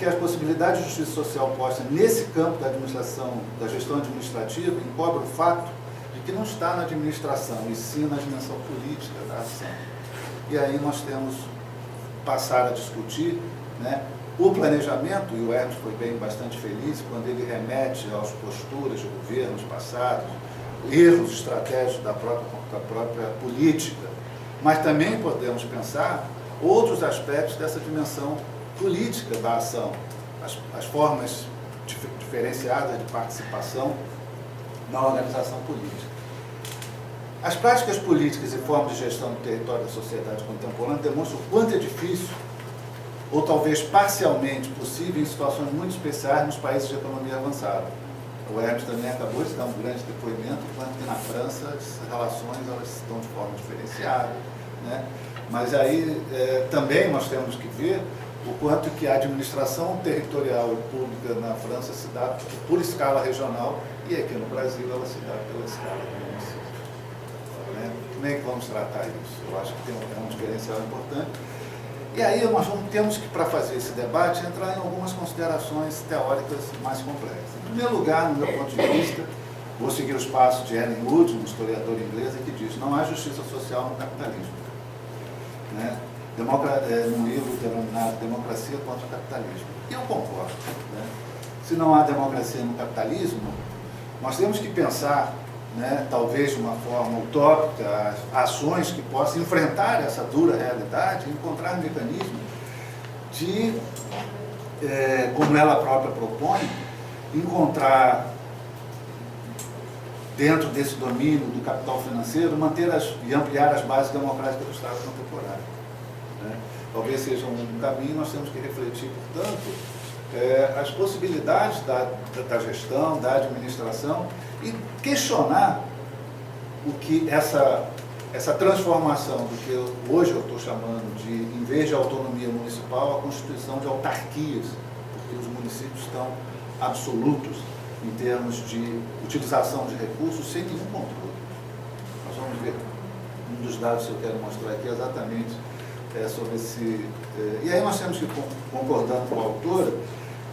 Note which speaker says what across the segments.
Speaker 1: porque as possibilidades de justiça social postas nesse campo da administração, da gestão administrativa, encobre o fato de que não está na administração, e sim na dimensão política da ação. E aí nós temos passar a discutir, né, o planejamento, e o Hermes foi bastante feliz quando ele remete às posturas de governos passados, erros estratégicos da própria política, mas também podemos pensar outros aspectos dessa dimensão política da ação, as formas diferenciadas de participação na organização política. As práticas políticas e formas de gestão do território da sociedade contemporânea demonstram o quanto é difícil, ou talvez parcialmente possível, em situações muito especiais nos países de economia avançada. O Hermes também acabou de dar um grande depoimento, quanto que na França as relações elas estão de forma diferenciada, né? Mas aí também nós temos que ver o quanto que a administração territorial e pública na França se dá por escala regional e aqui no Brasil ela se dá pela escala do município. Né? Como é que vamos tratar isso? Eu acho que tem um diferencial importante. E aí nós temos que, para fazer esse debate, entrar em algumas considerações teóricas mais complexas. Em primeiro lugar, no meu ponto de vista, vou seguir os passos de Ellen Wood, um historiador inglesa, que diz: não há justiça social no capitalismo. Né? Num livro denominado Democracia contra o Capitalismo. E eu concordo. Né? Se não há democracia no capitalismo, nós temos que pensar, né, talvez de uma forma utópica, ações que possam enfrentar essa dura realidade, encontrar mecanismos de, como ela própria propõe, encontrar dentro desse domínio do capital financeiro, manter e ampliar as bases democráticas do Estado contemporâneo. Né? Talvez seja um caminho, nós temos que refletir, portanto, as possibilidades da gestão, da administração e questionar o que essa transformação do que hoje eu estou chamando de, em vez de autonomia municipal, a constituição de autarquias, porque os municípios estão absolutos em termos de utilização de recursos sem nenhum controle. Nós vamos ver um dos dados que eu quero mostrar aqui exatamente sobre esse... E aí nós temos que, concordando com a autora,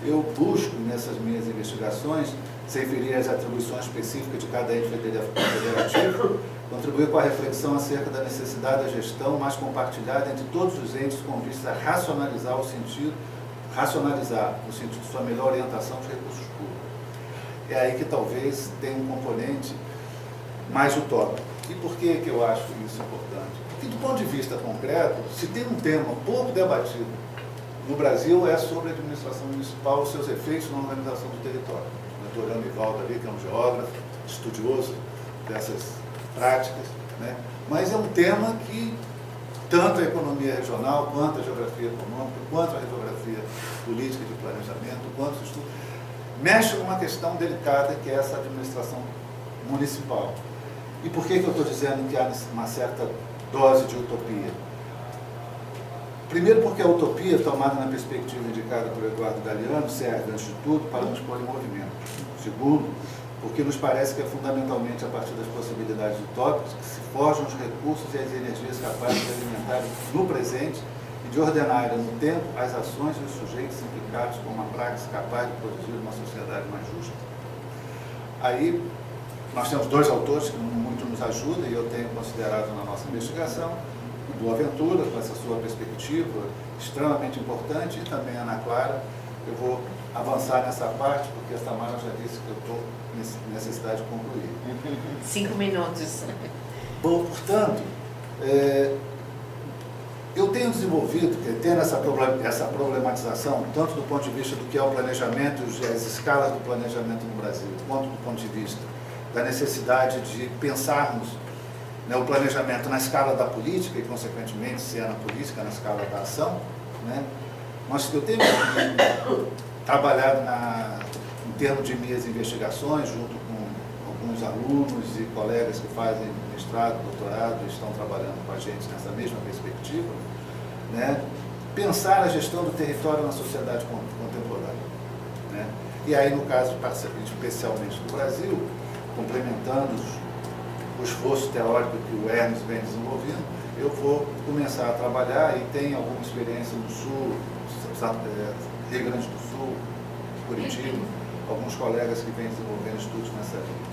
Speaker 1: eu busco nessas minhas investigações, sem ferir as atribuições específicas de cada ente federativo, contribuir com a reflexão acerca da necessidade da gestão mais compartilhada entre todos os entes com vista a racionalizar, no sentido de sua melhor orientação dos recursos públicos. É aí que talvez tenha um componente mais utópico. E por que eu acho isso importante? Porque, do ponto de vista concreto, se tem um tema pouco debatido no Brasil é sobre a administração municipal e seus efeitos na organização do território. O doutor Amivaldo ali, que é um geógrafo, estudioso dessas práticas, né? Mas é um tema que tanto a economia regional, quanto a geografia econômica, quanto a geografia política de planejamento, quanto o estudo, mexe numa questão delicada que é essa administração municipal. E por que eu estou dizendo que há uma certa dose de utopia? Primeiro porque a utopia, tomada na perspectiva indicada por Eduardo Galeano, serve, antes de tudo, para nos pôr em movimento. Segundo, porque nos parece que é fundamentalmente a partir das possibilidades utópicas que se forjam os recursos e as energias capazes de alimentarem no presente e de ordenarem no tempo as ações e os sujeitos implicados com uma prática capaz de produzir uma sociedade mais justa. Aí, nós temos dois autores que muito nos ajudam e eu tenho considerado na nossa investigação, o Boaventura, com essa sua perspectiva extremamente importante, e também a Ana Clara. Eu vou avançar nessa parte, porque a Tamara já disse que eu estou com necessidade de concluir.
Speaker 2: 5 minutos.
Speaker 1: Bom, portanto, eu tenho desenvolvido, tendo essa problematização, tanto do ponto de vista do que é o planejamento e as escalas do planejamento no Brasil, quanto do ponto de vista da necessidade de pensarmos, né, o planejamento na escala da política e, consequentemente, se é na política, na escala da ação, né? Eu tenho trabalhado em termos de minhas investigações, junto com alguns alunos e colegas que fazem mestrado, doutorado, e estão trabalhando com a gente nessa mesma perspectiva, né? Pensar a gestão do território na sociedade contemporânea. Né? E aí, no caso, especialmente do Brasil, complementando o esforço teórico que o Hermes vem desenvolvendo, eu vou começar a trabalhar, e tenho alguma experiência no Sul, Rio Grande do Sul, Curitiba, alguns colegas que vêm desenvolvendo estudos nessa linha.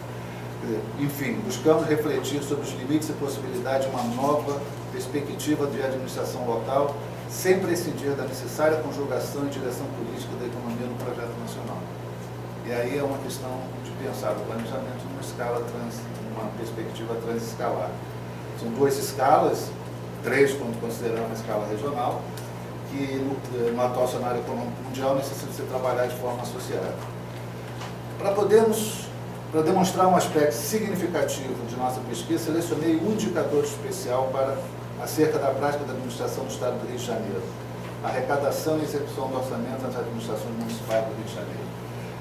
Speaker 1: Enfim, buscamos refletir sobre os limites e possibilidades de uma nova perspectiva de administração local, sem prescindir da necessária conjugação e direção política da economia no projeto nacional. E aí é uma questão de pensar o planejamento numa perspectiva transescalar. São 2 escalas, 3 quando consideramos a escala regional, que no atual cenário econômico mundial necessita ser trabalhado de forma associada. Para demonstrar um aspecto significativo de nossa pesquisa, selecionei um indicador especial acerca da prática da administração do Estado do Rio de Janeiro, a arrecadação e execução do orçamento das administrações municipais do Rio de Janeiro.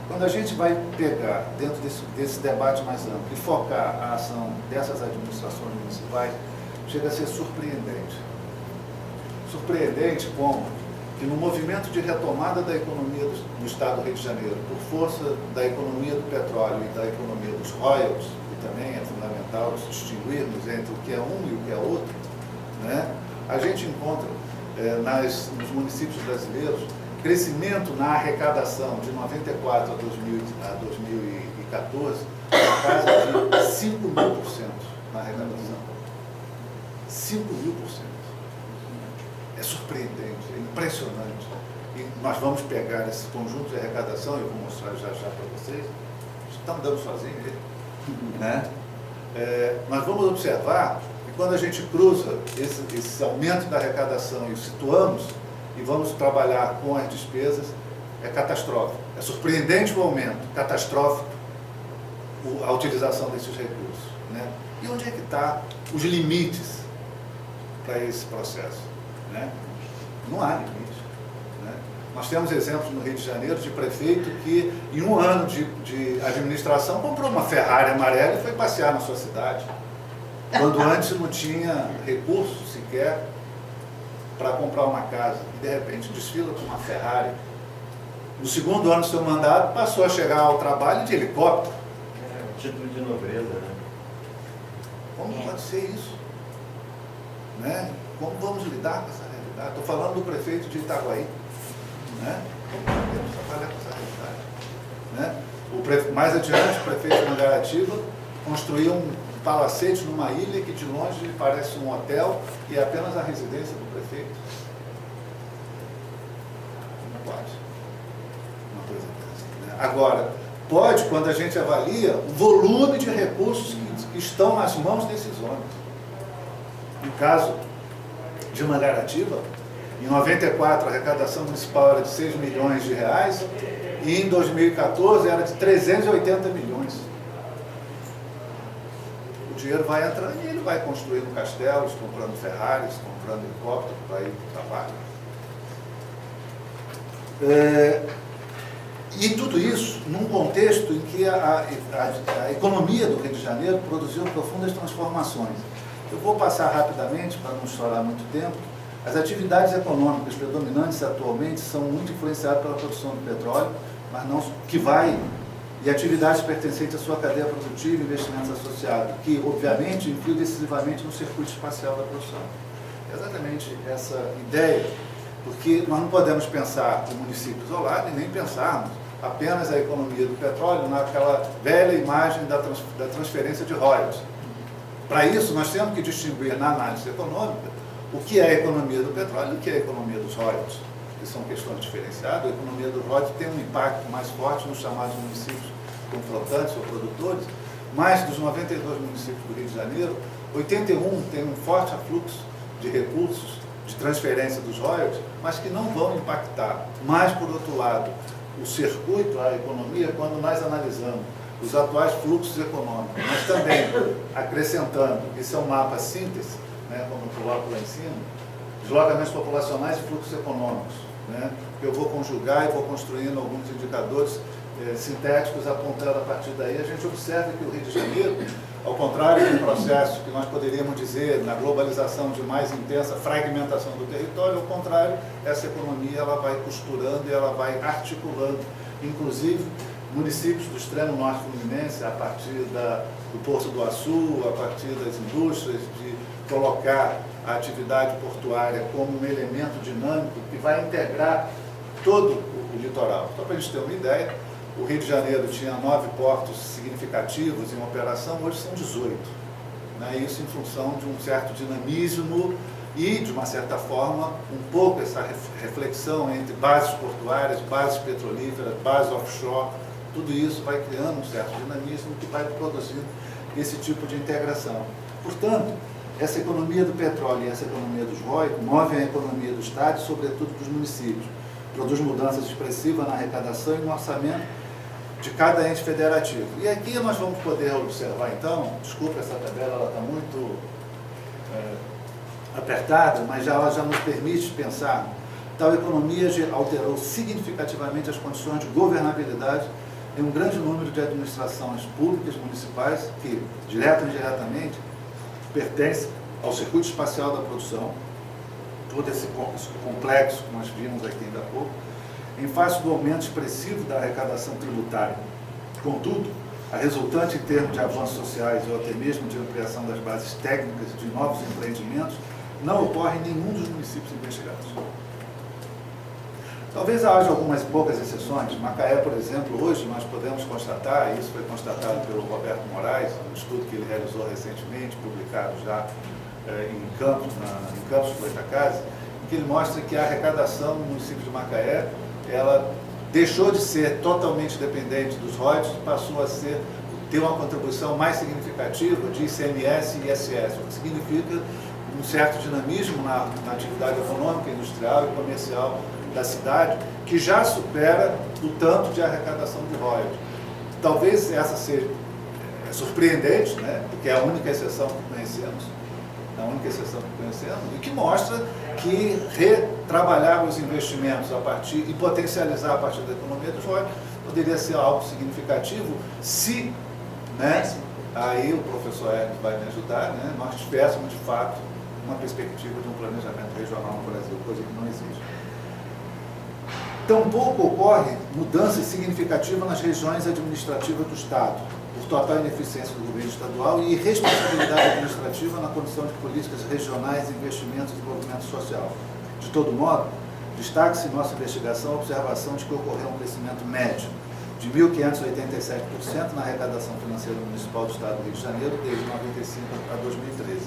Speaker 1: Quando a gente vai pegar, dentro desse debate mais amplo, e focar a ação dessas administrações municipais, chega a ser surpreendente. Surpreendente como que no movimento de retomada da economia do Estado do Rio de Janeiro, por força da economia do petróleo e da economia dos royalties, que também é fundamental distinguirmos entre o que é um e o que é outro, né? A gente encontra nos municípios brasileiros crescimento na arrecadação de 94 a 2014 na casa de 5.000% na arrecadação. 5.000%. É surpreendente, é impressionante. E nós vamos pegar esse conjunto de arrecadação, eu vou mostrar já para vocês, estamos dando sozinho, né? Nós vamos observar que quando a gente cruza esse aumento da arrecadação e o situamos, e vamos trabalhar com as despesas, é catastrófico. É surpreendente o aumento, catastrófico a utilização desses recursos, né? E onde é que estão os limites para esse processo, né? Não há limite, né? Nós temos exemplos no Rio de Janeiro de prefeito que, em um ano de administração, comprou uma Ferrari amarela e foi passear na sua cidade, quando antes não tinha recursos sequer para comprar uma casa, e de repente desfila com uma Ferrari. No segundo ano do seu mandato, passou a chegar ao trabalho de helicóptero.
Speaker 3: Um título de nobreza, né?
Speaker 1: Como pode ser isso? Né? Como vamos lidar com essa realidade? Estou falando do prefeito de Itaguaí. Né? Como podemos trabalhar com essa realidade? Né? Mais adiante, o prefeito de Mangaratiba construiu um palacete numa ilha que de longe parece um hotel e é apenas a residência do prefeito. Não pode. Uma coisa dessa, né? Agora, pode quando a gente avalia o volume de recursos que estão nas mãos desses homens. No caso de Mangaratiba, em 94 a arrecadação municipal era de 6 milhões de reais e em 2014 era de 380 milhões. O dinheiro vai entrando e ele vai construindo castelos, comprando Ferraris, comprando helicóptero para ir para o trabalho. E tudo isso num contexto em que a economia do Rio de Janeiro produziu profundas transformações. Eu vou passar rapidamente, para não estourar muito tempo. As atividades econômicas predominantes atualmente são muito influenciadas pela produção do petróleo, mas não e atividades pertencentes à sua cadeia produtiva e investimentos associados, que, obviamente, influem decisivamente no circuito espacial da produção. É exatamente essa ideia, porque nós não podemos pensar o município isolado e nem pensarmos apenas a economia do petróleo naquela velha imagem da transferência de royalties. Para isso, nós temos que distinguir na análise econômica o que é a economia do petróleo e o que é a economia dos royalties, que são questões diferenciadas. A economia dos royalties tem um impacto mais forte nos chamados municípios confrontantes ou produtores, mas dos 92 municípios do Rio de Janeiro, 81 têm um forte afluxo de recursos de transferência dos royalties, mas que não vão impactar. Mas, por outro lado, o circuito, a economia, quando nós analisamos os atuais fluxos econômicos, mas também acrescentando, isso é um mapa síntese, né, como eu coloco lá em cima, deslocamentos populacionais e fluxos econômicos, né, que eu vou conjugar e vou construindo alguns indicadores sintéticos apontando a partir daí. A gente observa que o Rio de Janeiro, ao contrário do processo que nós poderíamos dizer na globalização de mais intensa fragmentação do território, ao contrário, essa economia ela vai costurando e ela vai articulando, inclusive municípios do extremo norte fluminense, a partir do Porto do Açu, a partir das indústrias, de colocar a atividade portuária como um elemento dinâmico que vai integrar todo o litoral. Só para a gente ter uma ideia, o Rio de Janeiro tinha 9 portos significativos em operação, hoje são 18. Né? Isso em função de um certo dinamismo e, de uma certa forma, um pouco essa reflexão entre bases portuárias, bases petrolíferas, bases offshore, tudo isso vai criando um certo dinamismo que vai produzindo esse tipo de integração. Portanto, essa economia do petróleo e essa economia dos royalties movem a economia do Estado e, sobretudo, dos municípios. Produz mudanças expressivas na arrecadação e no orçamento de cada ente federativo. E aqui nós vamos poder observar, então, desculpa, essa tabela ela está muito apertada, mas ela já nos permite pensar. Tal economia alterou significativamente as condições de governabilidade em um grande número de administrações públicas municipais que, direta ou indiretamente, pertence ao circuito espacial da produção, todo esse complexo que nós vimos aqui ainda há pouco, em face do aumento expressivo da arrecadação tributária. Contudo, a resultante em termos de avanços sociais ou até mesmo de ampliação das bases técnicas de novos empreendimentos não ocorre em nenhum dos municípios investigados. Talvez haja algumas poucas exceções. Macaé, por exemplo, hoje nós podemos constatar, e isso foi constatado pelo Roberto Moraes, um estudo que ele realizou recentemente, publicado já em Campos do Goitacazes, em que ele mostra que a arrecadação no município de Macaé, ela deixou de ser totalmente dependente dos royalties, passou a ter uma contribuição mais significativa de ICMS e ISS, o que significa um certo dinamismo na atividade econômica, industrial e comercial da cidade, que já supera o tanto de arrecadação de royalties. Talvez essa seja surpreendente, né? Porque é a única exceção que conhecemos, e que mostra que retrabalhar os investimentos a partir e potencializar a partir da economia dos royalties poderia ser algo significativo se, né, aí o professor Hermes vai me ajudar, né, nós tivéssemos de fato uma perspectiva de um planejamento regional no Brasil, coisa que não existe. Tampouco ocorre mudança significativa nas regiões administrativas do Estado, por total ineficiência do governo estadual e irresponsabilidade administrativa na condução de políticas regionais, investimentos e desenvolvimento social. De todo modo, destaque-se em nossa investigação a observação de que ocorreu um crescimento médio de 1.587% na arrecadação financeira municipal do Estado do Rio de Janeiro desde 1995 a 2013.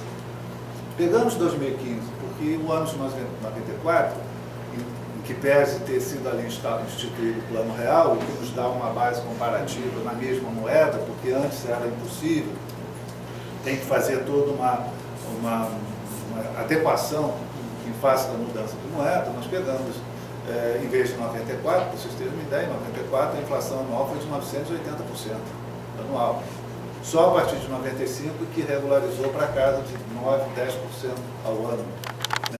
Speaker 1: Pegamos 2015, porque o ano de 94, que pese ter sido ali instituído o Plano Real, e que nos dá uma base comparativa na mesma moeda, porque antes era impossível, tem que fazer toda uma adequação em face da mudança de moeda. Nós pegamos, em vez de 94, para vocês terem uma ideia, em 94 a inflação anual foi de 980% anual. Só a partir de 95 que regularizou para casa de 9, 10% ao ano.